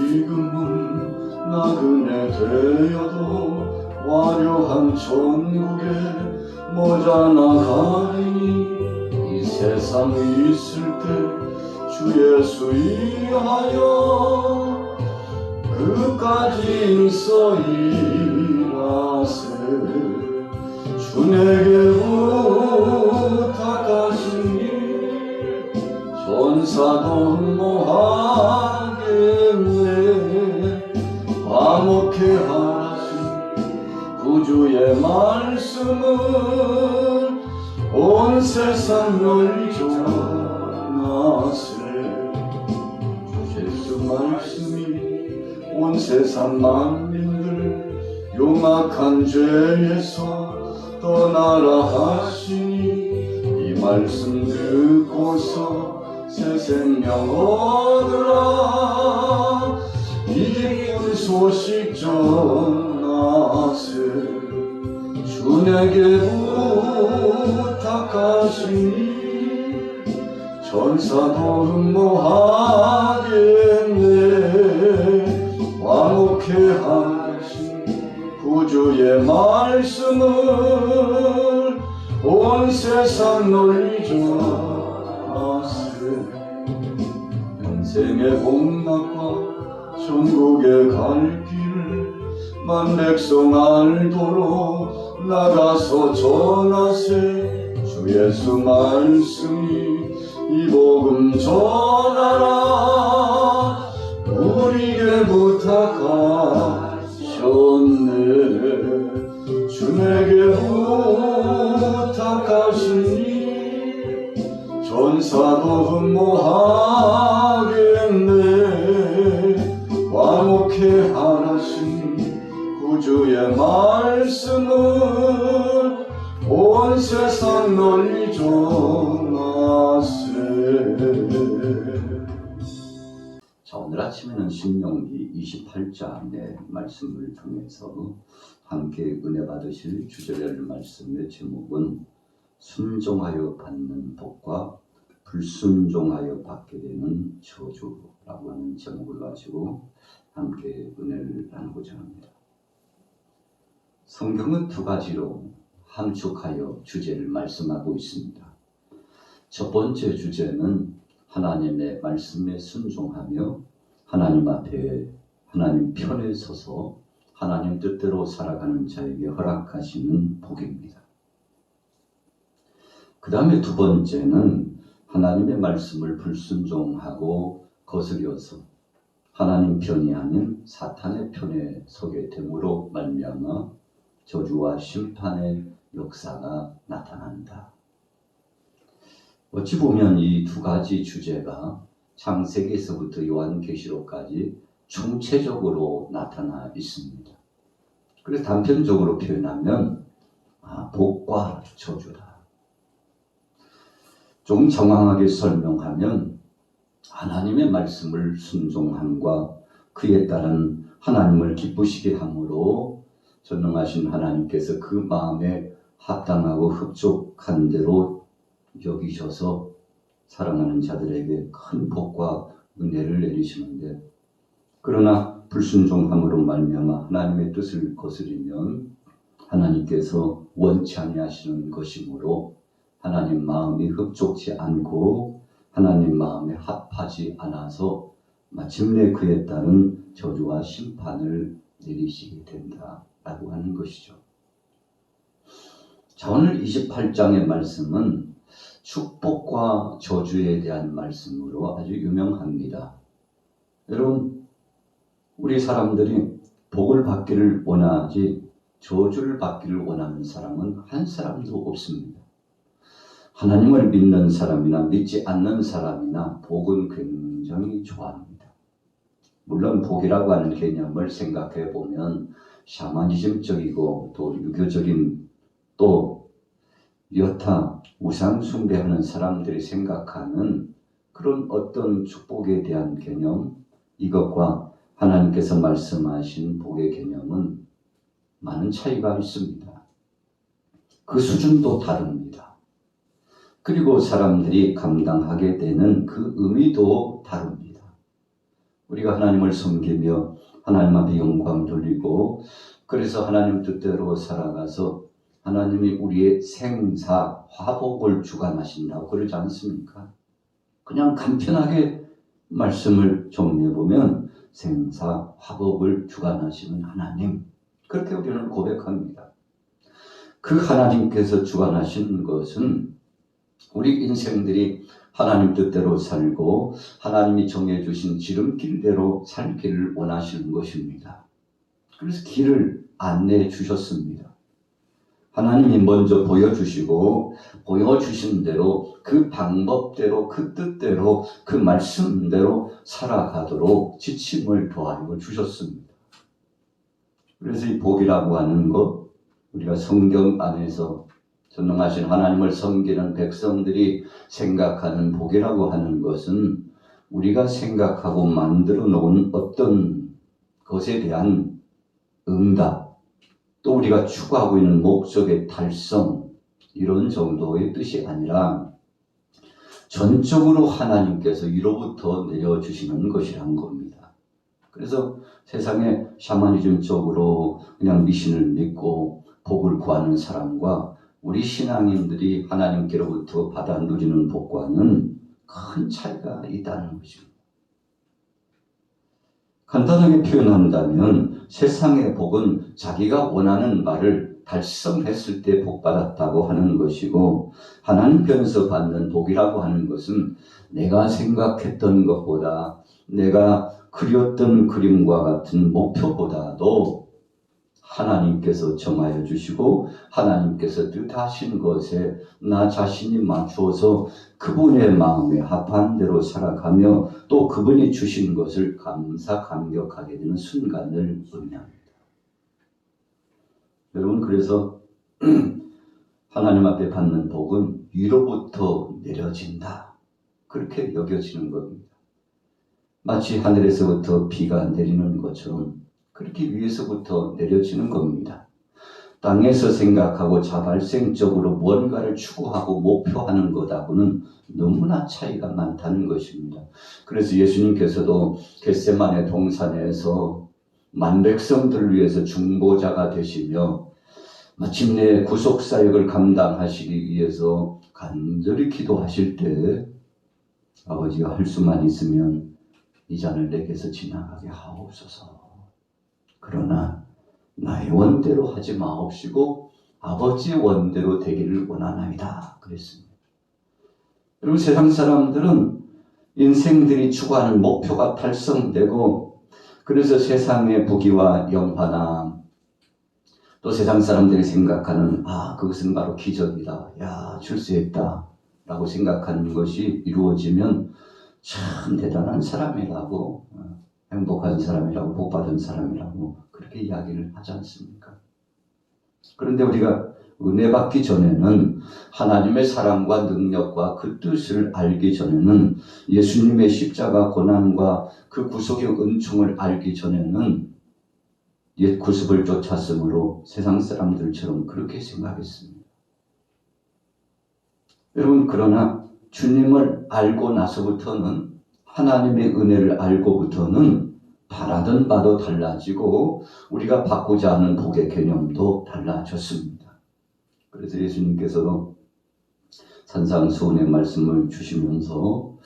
지금은 나그네 되어도 화려한 천국에 모자라가니 이 세상 있을 때 주 예수 위하여 그까지 서일하세. 주 내게 부탁하시니 전사도 뭐하겠네. 화목해 하신 구주의 말씀은 온 세상 널리 전하세. 예수 말씀이 온 세상 만민들 용악한 죄에서 떠나라 하시니 이 말씀 듣고서 새 생명 얻으라. 이 기쁜 소식 전하세. 주 내게 부탁하시니 전사도 흠모하겠네. 화목해 하신 구주의 말씀을 온 세상 널리 전하세. 인생의 복락과 천국에 갈 길을 만백성 알도록 나가서 전하세. 주 예수 말씀이 이 복음 전하라. 우리에게 부탁하셨네. 주 내게 부탁하시니 전사도 흠모하겠네. 화목해 하라시니 구주의 말씀을 온 세상 널리 전하세. 자, 오늘 아침에는 신명기 28장의 말씀을 통해서 함께 은혜 받으실 주제별 말씀의 제목은 순종하여 받는 복과 불순종하여 받게 되는 저주라고 하는 제목을 가지고 함께 은혜를 나누고자 합니다. 성경은 두 가지로 함축하여 주제를 말씀하고 있습니다. 첫 번째 주제는 하나님의 말씀에 순종하며 하나님 앞에 하나님 편에 서서 하나님 뜻대로 살아가는 자에게 허락하시는 복입니다. 그 다음에 두 번째는 하나님의 말씀을 불순종하고 거스려서 하나님 편이 아닌 사탄의 편에 서게 됨으로 말미암아 저주와 심판의 역사가 나타난다. 어찌 보면 이 두 가지 주제가 창세기에서부터 요한계시록까지 총체적으로 나타나 있습니다. 그래서 단편적으로 표현하면 복과 저주다. 좀 정확하게 설명하면 하나님의 말씀을 순종함과 그에 따른 하나님을 기쁘시게 함으로 전능하신 하나님께서 그 마음에 합당하고 흡족한 대로 여기셔서 사랑하는 자들에게 큰 복과 은혜를 내리시는데, 그러나 불순종함으로 말미암아 하나님의 뜻을 거스리면 하나님께서 원치 아니하시는 것이므로 하나님 마음이 흡족치 않고 하나님 마음에 합하지 않아서 마침내 그에 따른 저주와 심판을 내리시게 된다라고 하는 것이죠. 자, 오늘 28장의 말씀은 축복과 저주에 대한 말씀으로 아주 유명합니다. 여러분, 우리 사람들이 복을 받기를 원하지 저주를 받기를 원하는 사람은 한 사람도 없습니다. 하나님을 믿는 사람이나 믿지 않는 사람이나 복은 굉장히 좋아합니다. 물론 복이라고 하는 개념을 생각해 보면 샤머니즘적이고 또 유교적인 또 여타 우상 숭배하는 사람들이 생각하는 그런 어떤 축복에 대한 개념, 이것과 하나님께서 말씀하신 복의 개념은 많은 차이가 있습니다. 그 수준도 다릅니다. 그리고 사람들이 감당하게 되는 그 의미도 다릅니다. 우리가 하나님을 섬기며 하나님 앞에 영광 돌리고 그래서 하나님 뜻대로 살아가서 하나님이 우리의 생사 화복을 주관하신다고 그러지 않습니까? 그냥 간편하게 말씀을 정리해보면 생사 화복을 주관하시는 하나님, 그렇게 우리는 고백합니다. 그 하나님께서 주관하신 것은 우리 인생들이 하나님 뜻대로 살고 하나님이 정해주신 지름길대로 살기를 원하시는 것입니다. 그래서 길을 안내해 주셨습니다. 하나님이 먼저 보여주시고 보여주신 대로 그 방법대로 그 뜻대로 그 말씀대로 살아가도록 지침을 더하여 주셨습니다. 그래서 이 복이라고 하는 것, 우리가 성경 안에서 전능하신 하나님을 섬기는 백성들이 생각하는 복이라고 하는 것은 우리가 생각하고 만들어 놓은 어떤 것에 대한 응답, 또 우리가 추구하고 있는 목적의 달성, 이런 정도의 뜻이 아니라 전적으로 하나님께서 위로부터 내려주시는 것이란 겁니다. 그래서 세상에 샤머니즘 쪽으로 그냥 미신을 믿고 복을 구하는 사람과 우리 신앙인들이 하나님께로부터 받아 누리는 복과는 큰 차이가 있다는 것입니다. 간단하게 표현한다면 세상의 복은 자기가 원하는 바를 달성했을 때 복받았다고 하는 것이고, 하나님 편에서 받는 복이라고 하는 것은 내가 생각했던 것보다, 내가 그렸던 그림과 같은 목표보다도 하나님께서 정하여 주시고 하나님께서 뜻하신 것에 나 자신이 맞추어서 그분의 마음에 합한 대로 살아가며 또 그분이 주신 것을 감사감격하게 되는 순간을 의미합니다. 여러분, 그래서 하나님 앞에 받는 복은 위로부터 내려진다, 그렇게 여겨지는 겁니다. 마치 하늘에서부터 비가 내리는 것처럼 그렇게 위에서부터 내려지는 겁니다. 땅에서 생각하고 자발생적으로 무언가를 추구하고 목표하는 것하고는 너무나 차이가 많다는 것입니다. 그래서 예수님께서도 겟세마네 동산에서 만백성들을 위해서 중보자가 되시며 마침내 구속사역을 감당하시기 위해서 간절히 기도하실 때 아버지가 할 수만 있으면 이 잔을 내게서 지나가게 하옵소서. 그러나 나의 원대로 하지 마옵시고 아버지의 원대로 되기를 원하나이다 그랬습니다. 여러분, 세상 사람들은 인생들이 추구하는 목표가 달성되고 그래서 세상의 부귀와 영화나 또 세상 사람들이 생각하는 그것은 바로 기적이다, 출세했다 라고 생각하는 것이 이루어지면 참 대단한 사람이라고, 행복한 사람이라고, 복받은 사람이라고 그렇게 이야기를 하지 않습니까? 그런데 우리가 은혜 받기 전에는, 하나님의 사랑과 능력과 그 뜻을 알기 전에는, 예수님의 십자가 고난과 그 구속의 은총을 알기 전에는 옛 구습을 쫓았으므로 세상 사람들처럼 그렇게 생각했습니다. 여러분, 그러나 주님을 알고 나서부터는, 하나님의 은혜를 알고부터는 바라던 바도 달라지고 우리가 받고자 하는 복의 개념도 달라졌습니다. 그래서 예수님께서도 산상수훈의 말씀을 주시면서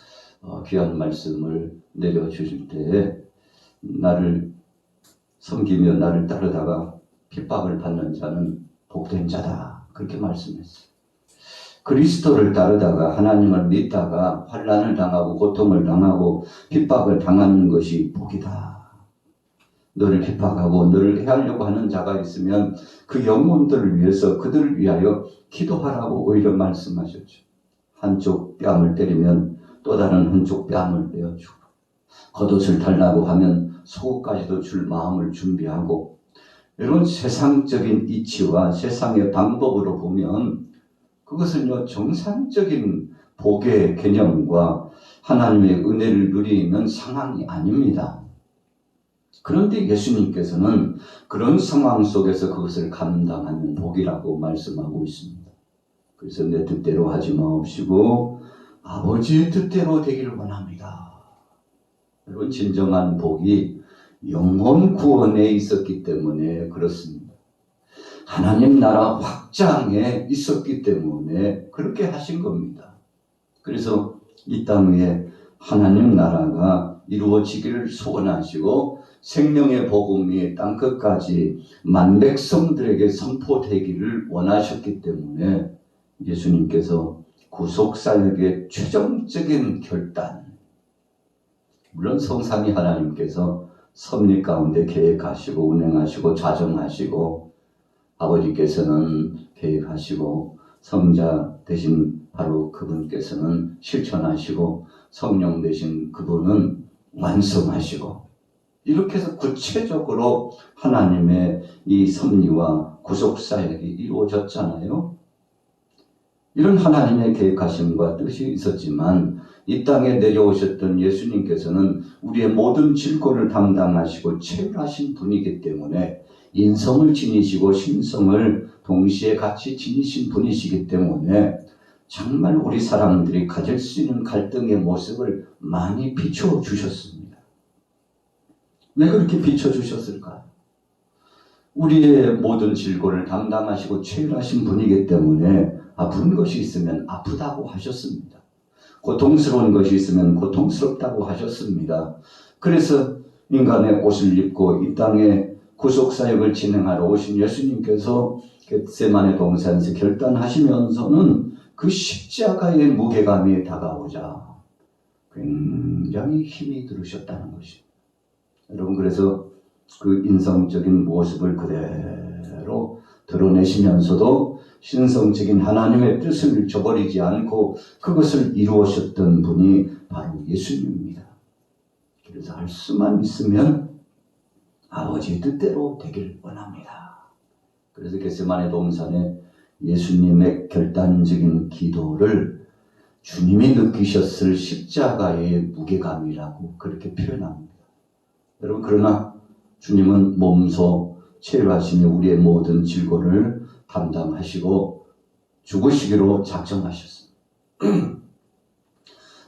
귀한 말씀을 내려주실 때, 나를 섬기며 나를 따르다가 핍박을 받는 자는 복된 자다, 그렇게 말씀했어요. 그리스도를 따르다가 하나님을 믿다가 환난을 당하고 고통을 당하고 핍박을 당하는 것이 복이다. 너를 핍박하고 너를 해하려고 하는 자가 있으면 그 영혼들을 위해서 그들을 위하여 기도하라고 오히려 말씀하셨죠. 한쪽 뺨을 때리면 또 다른 한쪽 뺨을 베어주고, 겉옷을 달라고 하면 속옷까지도 줄 마음을 준비하고. 이런 세상적인 이치와 세상의 방법으로 보면 그것은요, 정상적인 복의 개념과 하나님의 은혜를 누리는 상황이 아닙니다. 그런데 예수님께서는 그런 상황 속에서 그것을 감당하는 복이라고 말씀하고 있습니다. 그래서 내 뜻대로 하지 마옵시고 아버지의 뜻대로 되기를 원합니다. 여러분, 진정한 복이 영혼 구원에 있었기 때문에 그렇습니다. 하나님 나라 확장에 있었기 때문에 그렇게 하신 겁니다. 그래서 이 땅 위에 하나님 나라가 이루어지기를 소원하시고 생명의 복음이 땅 끝까지 만백성들에게 선포되기를 원하셨기 때문에 예수님께서 구속사역의 최종적인 결단, 물론 성삼위 하나님께서 섭리 가운데 계획하시고 운행하시고 자정하시고 아버지께서는 계획하시고 성자 되신 바로 그분께서는 실천하시고 성령 되신 그분은 완성하시고 이렇게 해서 구체적으로 하나님의 이 섭리와 구속사역이 이루어졌잖아요. 이런 하나님의 계획하심과 뜻이 있었지만 이 땅에 내려오셨던 예수님께서는 우리의 모든 질고를 담당하시고 체험하신 분이기 때문에 인성을 지니시고 신성을 동시에 같이 지니신 분이시기 때문에 정말 우리 사람들이 가질 수 있는 갈등의 모습을 많이 비춰주셨습니다. 왜 그렇게 비춰주셨을까요? 우리의 모든 질고를 담당하시고 체험하신 분이기 때문에 아픈 것이 있으면 아프다고 하셨습니다. 고통스러운 것이 있으면 고통스럽다고 하셨습니다. 그래서 인간의 옷을 입고 이 땅에 구속사역을 진행하러 오신 예수님께서 겟세마네 동산에서 결단하시면서는 그 십자가의 무게감이 다가오자 굉장히 힘이 들으셨다는 것입니다. 여러분, 그래서 그 인성적인 모습을 그대로 드러내시면서도 신성적인 하나님의 뜻을 저버리지 않고 그것을 이루으셨던 분이 바로 예수님입니다. 그래서 할 수만 있으면 아버지의 뜻대로 되길 원합니다. 그래서 겟세마네 동산에 예수님의 결단적인 기도를 주님이 느끼셨을 십자가의 무게감이라고 그렇게 표현합니다. 여러분, 그러나 주님은 몸소 체류하시며 우리의 모든 질고를 담당하시고 죽으시기로 작정하셨습니다.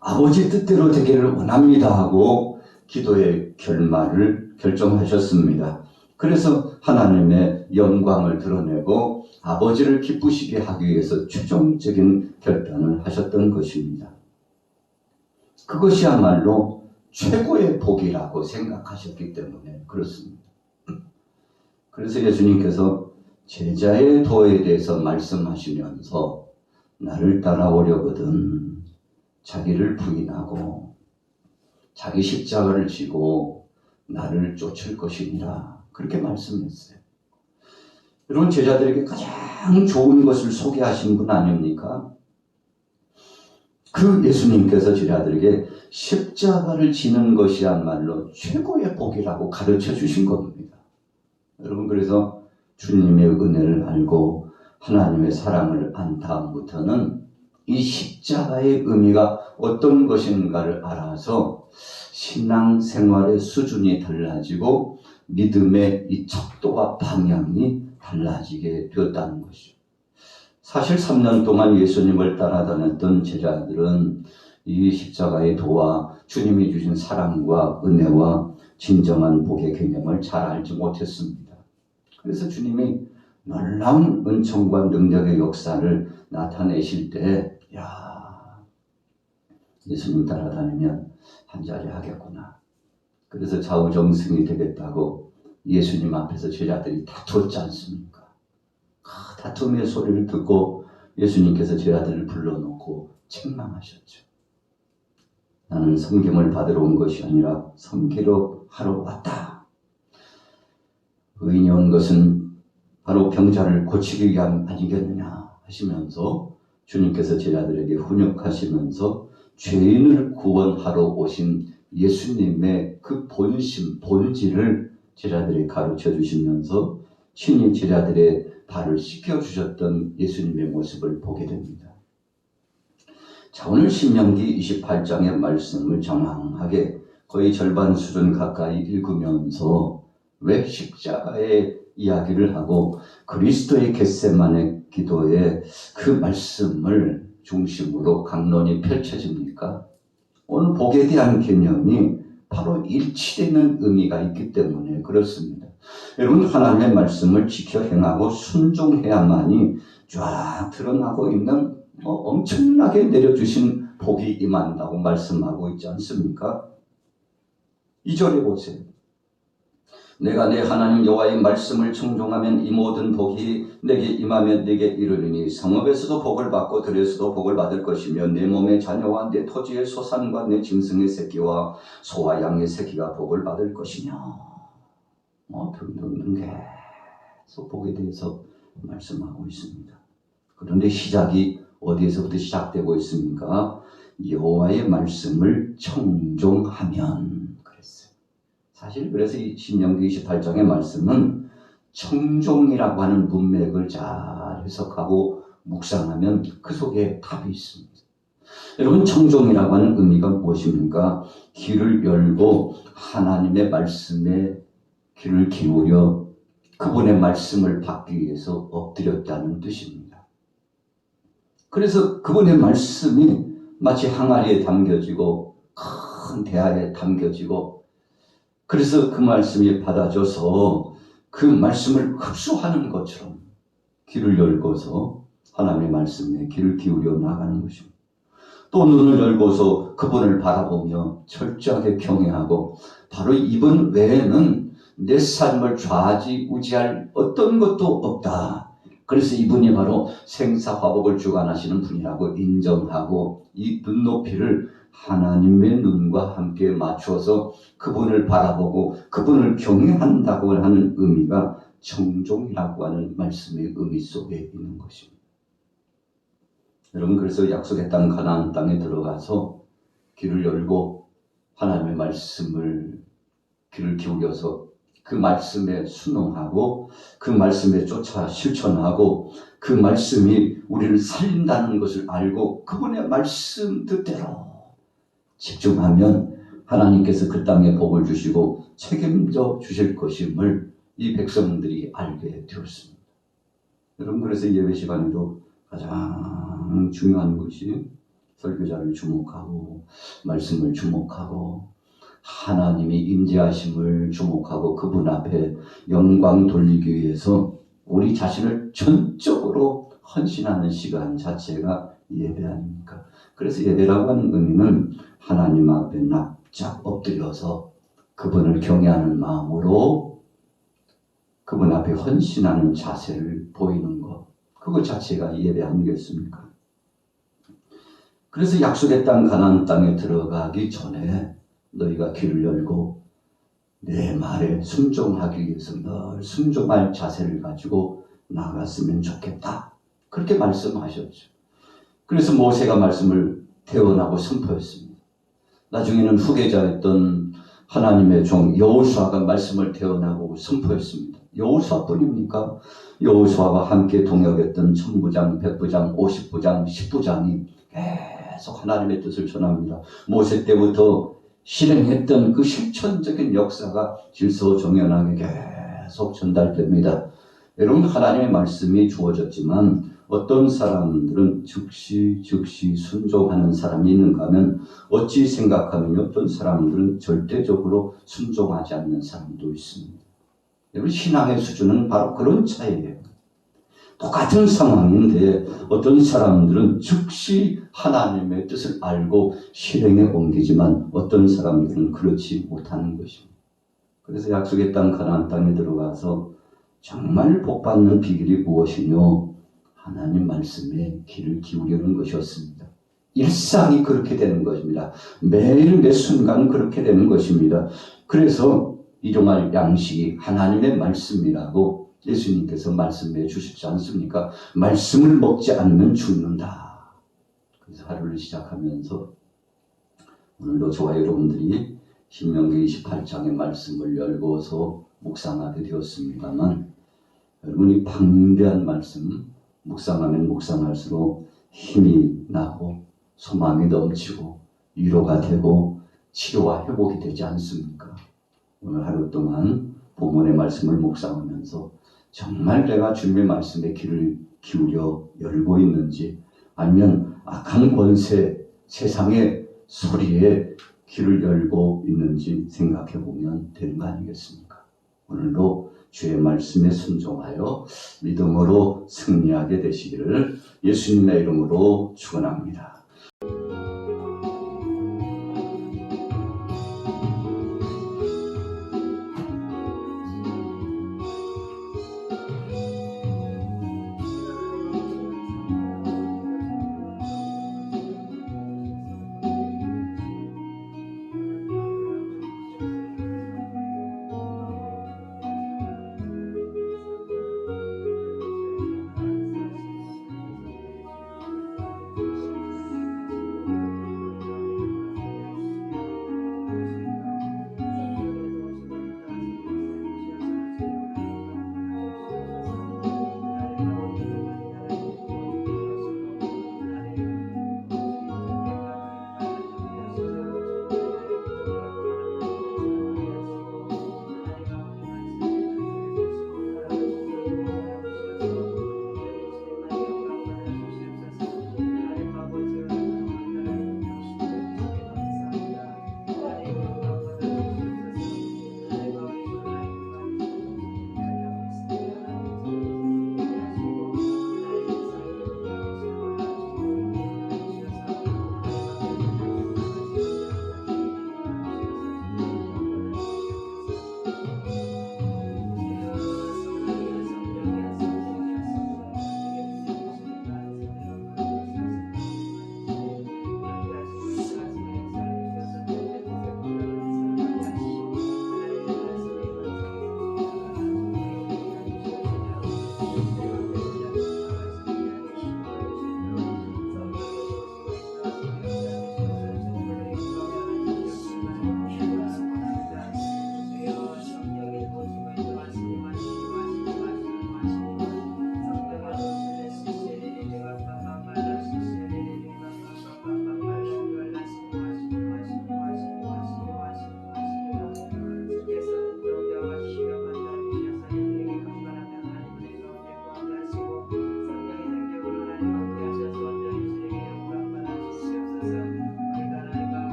아버지 뜻대로 되기를 원합니다 하고 기도의 결말을 결정하셨습니다. 그래서 하나님의 영광을 드러내고 아버지를 기쁘시게 하기 위해서 최종적인 결단을 하셨던 것입니다. 그것이야말로 최고의 복이라고 생각하셨기 때문에 그렇습니다. 그래서 예수님께서 제자의 도에 대해서 말씀하시면서 나를 따라오려거든 자기를 부인하고 자기 십자가를 지고 나를 쫓을 것이니라 그렇게 말씀했어요. 여러분, 제자들에게 가장 좋은 것을 소개하신 분 아닙니까? 그 예수님께서 제자들에게 십자가를 지는 것이야말로 최고의 복이라고 가르쳐 주신 겁니다. 여러분, 그래서 주님의 은혜를 알고 하나님의 사랑을 안 다음부터는 이 십자가의 의미가 어떤 것인가를 알아서 신앙생활의 수준이 달라지고 믿음의 이 척도와 방향이 달라지게 되었다는 것이죠. 사실 3년 동안 예수님을 따라다녔던 제자들은 이 십자가의 도와 주님이 주신 사랑과 은혜와 진정한 복의 개념을 잘 알지 못했습니다. 그래서 주님이 놀라운 은총과 능력의 역사를 나타내실 때, 예수님 따라다니면 한 자리 하겠구나. 그래서 좌우정승이 되겠다고 예수님 앞에서 제자들이 다투었지 않습니까? 그 다툼의 소리를 듣고 예수님께서 제자들을 불러놓고 책망하셨죠. 나는 섬김을 받으러 온 것이 아니라 섬기러 하러 왔다. 의인이 온 것은 바로 병자를 고치기 위함 아니겠느냐 하시면서 주님께서 제자들에게 훈육하시면서 죄인을 구원하러 오신 예수님의 그 본심, 본질을 제자들에게 가르쳐 주시면서 친히 제자들의 발을 씻겨주셨던 예수님의 모습을 보게 됩니다. 자, 오늘 신명기 28장의 말씀을 정확하게 거의 절반 수준 가까이 읽으면서 왜 십자가의 이야기를 하고 그리스도의 겟세마네 기도의 그 말씀을 중심으로 강론이 펼쳐집니까? 오늘 복에 대한 개념이 바로 일치되는 의미가 있기 때문에 그렇습니다. 여러분, 하나님의 말씀을 지켜 행하고 순종해야만이 쫙 드러나고 있는 엄청나게 내려주신 복이 임한다고 말씀하고 있지 않습니까? 2절에 보세요. 내가 내 하나님 여호와의 말씀을 청종하면 이 모든 복이 내게 임하면 내게 이르리니 성읍에서도 복을 받고 들에서도 복을 받을 것이며 내 몸의 자녀와 내 토지의 소산과 내 짐승의 새끼와 소와 양의 새끼가 복을 받을 것이냐. 등등등 계속 복에 대해서 말씀하고 있습니다. 그런데 시작이 어디에서부터 시작되고 있습니까? 여호와의 말씀을 청종하면 그랬어요. 사실 그래서 이 신명기 28장의 말씀은 청종이라고 하는 문맥을 잘 해석하고 묵상하면 그 속에 답이 있습니다. 여러분, 청종이라고 하는 의미가 무엇입니까? 귀를 열고 하나님의 말씀에 귀를 기울여 그분의 말씀을 받기 위해서 엎드렸다는 뜻입니다. 그래서 그분의 말씀이 마치 항아리에 담겨지고 큰 대야에 담겨지고 그래서 그 말씀이 받아줘서 그 말씀을 흡수하는 것처럼 귀를 열고서 하나님의 말씀에 귀를 기울여 나가는 것입니다. 또 눈을 열고서 그분을 바라보며 철저하게 경외하고 바로 이분 외에는 내 삶을 좌지우지할 어떤 것도 없다. 그래서 이분이 바로 생사화복을 주관하시는 분이라고 인정하고 이 눈높이를 하나님의 눈과 함께 맞추어서 그분을 바라보고 그분을 경외한다고 하는 의미가 청종이라고 하는 말씀의 의미 속에 있는 것입니다. 여러분, 그래서 약속의 땅 가나안 땅에 들어가서 귀를 열고 하나님의 말씀을 귀를 기울여서 그 말씀에 순응하고 그 말씀에 쫓아 실천하고 그 말씀이 우리를 살린다는 것을 알고 그분의 말씀 뜻대로 집중하면 하나님께서 그 땅에 복을 주시고 책임져 주실 것임을 이 백성들이 알게 되었습니다. 여러분, 그래서 예배 시간에도 가장 중요한 것이 설교자를 주목하고 말씀을 주목하고 하나님이 임재하심을 주목하고 그분 앞에 영광 돌리기 위해서 우리 자신을 전적으로 헌신하는 시간 자체가 예배 아닙니까? 그래서 예배라고 하는 의미는 하나님 앞에 납작 엎드려서 그분을 경외하는 마음으로 그분 앞에 헌신하는 자세를 보이는 것, 그것 자체가 예배 아니겠습니까? 그래서 약속의 땅 가나안 땅에 들어가기 전에 너희가 귀를 열고 내 말에 순종하기 위해서 늘 순종할 자세를 가지고 나갔으면 좋겠다. 그렇게 말씀하셨죠. 그래서 모세가 말씀을 태어나고 선포했습니다. 나중에는 후계자였던 하나님의 종 여호수아가 말씀을 태어나고 선포했습니다. 여호수아뿐입니까? 여호수아와 함께 동역했던 천부장, 백부장, 50부장, 10부장이 계속 하나님의 뜻을 전합니다. 모세 때부터 실행했던 그 실천적인 역사가 질서정연하게 계속 전달됩니다. 여러분, 하나님의 말씀이 주어졌지만 어떤 사람들은 즉시 순종하는 사람이 있는가 하면 어찌 생각하면 어떤 사람들은 절대적으로 순종하지 않는 사람도 있습니다. 여러분, 신앙의 수준은 바로 그런 차이예요. 똑같은 상황인데 어떤 사람들은 즉시 하나님의 뜻을 알고 실행에 옮기지만 어떤 사람들은 그렇지 못하는 것입니다. 그래서 약속의 땅 가나안 땅에 들어가서 정말 복받는 비결이 무엇이뇨? 하나님 말씀에 귀를 기울이는 것이었습니다. 일상이 그렇게 되는 것입니다. 매일 매 순간 그렇게 되는 것입니다. 그래서 일용할 양식이 하나님의 말씀이라고 예수님께서 말씀해 주시지 않습니까? 말씀을 먹지 않으면 죽는다. 그래서 하루를 시작하면서 오늘도 저와 여러분들이 신명기 28장의 말씀을 열고서 묵상하게 되었습니다만 여러분이 방대한 말씀 묵상하면 묵상할수록 힘이 나고 소망이 넘치고 위로가 되고 치료와 회복이 되지 않습니까? 오늘 하루 동안 본문의 말씀을 묵상하면서 정말 내가 주님의 말씀에 귀를 기울여 열고 있는지 아니면 악한 권세, 세상의 소리에 길을 열고 있는지 생각해 보면 되는 거 아니겠습니까? 오늘도 주의 말씀에 순종하여 믿음으로 승리하게 되시기를 예수님의 이름으로 축원합니다.